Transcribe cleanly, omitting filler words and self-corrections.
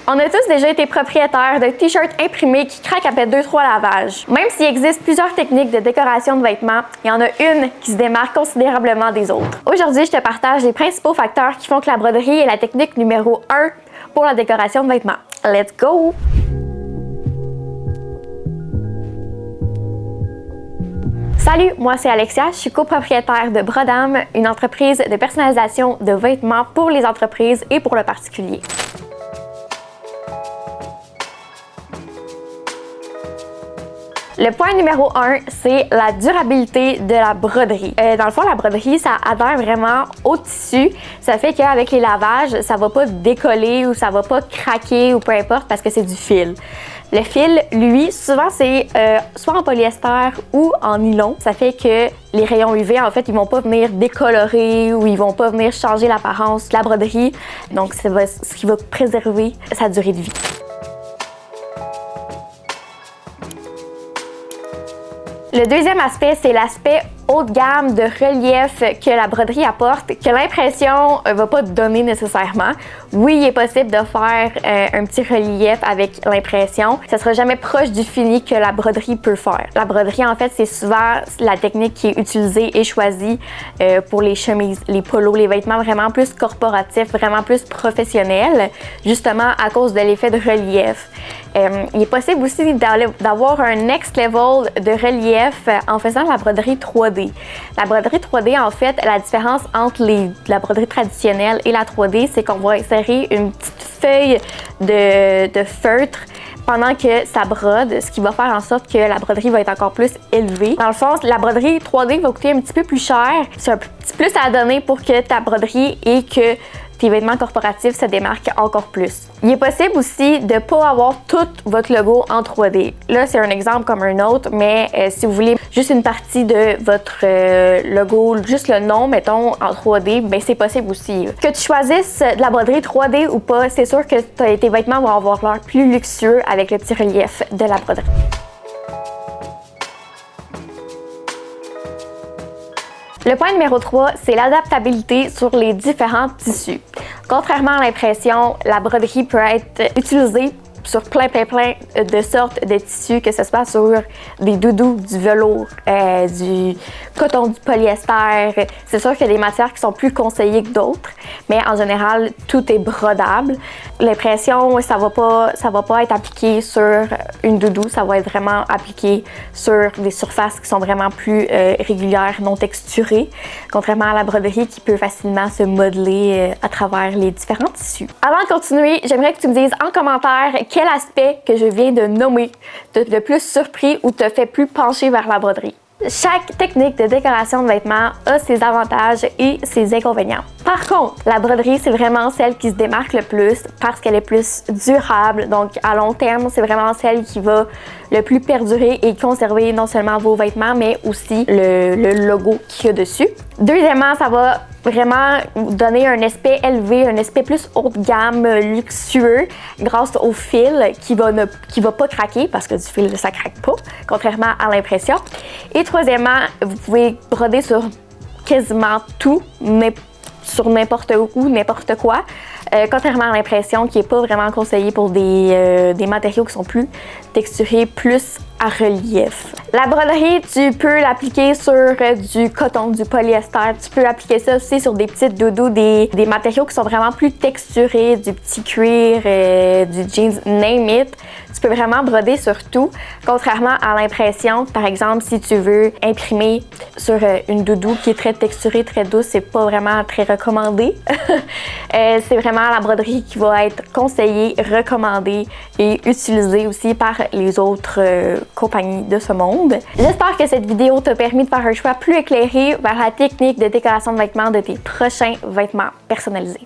On a tous déjà été propriétaires de t-shirts imprimés qui craquent après 2-3 lavages. Même s'il existe plusieurs techniques de décoration de vêtements, il y en a une qui se démarque considérablement des autres. Aujourd'hui, je te partage les principaux facteurs qui font que la broderie est la technique numéro 1 pour la décoration de vêtements. Let's go! Salut, moi c'est Alexia, je suis copropriétaire de Brodam, une entreprise de personnalisation de vêtements pour les entreprises et pour le particulier. Le point numéro 1, c'est la durabilité de la broderie. Dans le fond, la broderie, ça adhère vraiment au tissu. Ça fait qu'avec les lavages, ça va pas décoller ou ça va pas craquer ou peu importe parce que c'est du fil. Le fil, lui, souvent c'est soit en polyester ou en nylon. Ça fait que les rayons UV, en fait, ils vont pas venir décolorer ou ils vont pas venir changer l'apparence de la broderie. Donc, c'est ce qui va préserver sa durée de vie. Le deuxième aspect, c'est l'aspect haut de gamme de relief que la broderie apporte, que l'impression ne va pas donner nécessairement. Oui, il est possible de faire un petit relief avec l'impression. Ça ne sera jamais proche du fini que la broderie peut faire. La broderie, en fait, c'est souvent la technique qui est utilisée et choisie pour les chemises, les polos, les vêtements vraiment plus corporatifs, vraiment plus professionnels, justement à cause de l'effet de relief. Il est possible aussi d'avoir un next level de relief en faisant la broderie 3D. La broderie 3D, en fait, la différence entre la broderie traditionnelle et la 3D, c'est qu'on va insérer une petite feuille de feutre pendant que ça brode, ce qui va faire en sorte que la broderie va être encore plus élevée. Dans le fond, la broderie 3D va coûter un petit peu plus cher. C'est un petit plus à donner pour que ta broderie et que tes vêtements corporatifs se démarquent encore plus. Il est possible aussi de ne pas avoir tout votre logo en 3D. Là, c'est un exemple comme un autre, mais si vous voulez juste une partie de votre logo, juste le nom, mettons, en 3D, ben c'est possible aussi. Que tu choisisses de la broderie 3D ou pas, c'est sûr que tes vêtements vont avoir l'air plus luxueux avec le petit relief de la broderie. Le point numéro 3, c'est l'adaptabilité sur les différents tissus. Contrairement à l'impression, la broderie peut être utilisée sur plein de sortes de tissus, que ce soit sur des doudous, du velours, du coton, du polyester. C'est sûr qu'il y a des matières qui sont plus conseillées que d'autres, mais en général, tout est brodable. L'impression, ça va pas être appliqué sur une doudou, ça va être vraiment appliqué sur des surfaces qui sont vraiment plus régulières, non texturées, contrairement à la broderie qui peut facilement se modeler à travers les différents tissus. Avant de continuer, j'aimerais que tu me dises en commentaire quel aspect que je viens de nommer t'a le plus surpris ou te fait plus pencher vers la broderie. Chaque technique de décoration de vêtements a ses avantages et ses inconvénients. Par contre, la broderie, c'est vraiment celle qui se démarque le plus parce qu'elle est plus durable. Donc, à long terme, c'est vraiment celle qui va le plus perdurer et conserver non seulement vos vêtements, mais aussi le logo qu'il y a dessus. Deuxièmement, ça va vraiment donner un aspect élevé, un aspect plus haut de gamme, luxueux, grâce au fil qui va pas craquer parce que du fil, ça craque pas, contrairement à l'impression. Et troisièmement, vous pouvez broder sur quasiment tout, sur n'importe où, n'importe quoi, contrairement à l'impression qui n'est pas vraiment conseillée pour des matériaux qui sont plus texturés, plus à relief. La broderie, tu peux l'appliquer sur du coton, du polyester. Tu peux appliquer ça aussi sur des petites doudous, des matériaux qui sont vraiment plus texturés, du petit cuir, du jeans, name it. Tu peux vraiment broder sur tout, contrairement à l'impression. Par exemple, si tu veux imprimer sur une doudou qui est très texturée, très douce, c'est pas vraiment très recommandé. C'est vraiment la broderie qui va être conseillée, recommandée et utilisée aussi par les autres compagnies de ce monde. J'espère que cette vidéo t'a permis de faire un choix plus éclairé vers la technique de décoration de vêtements de tes prochains vêtements personnalisés.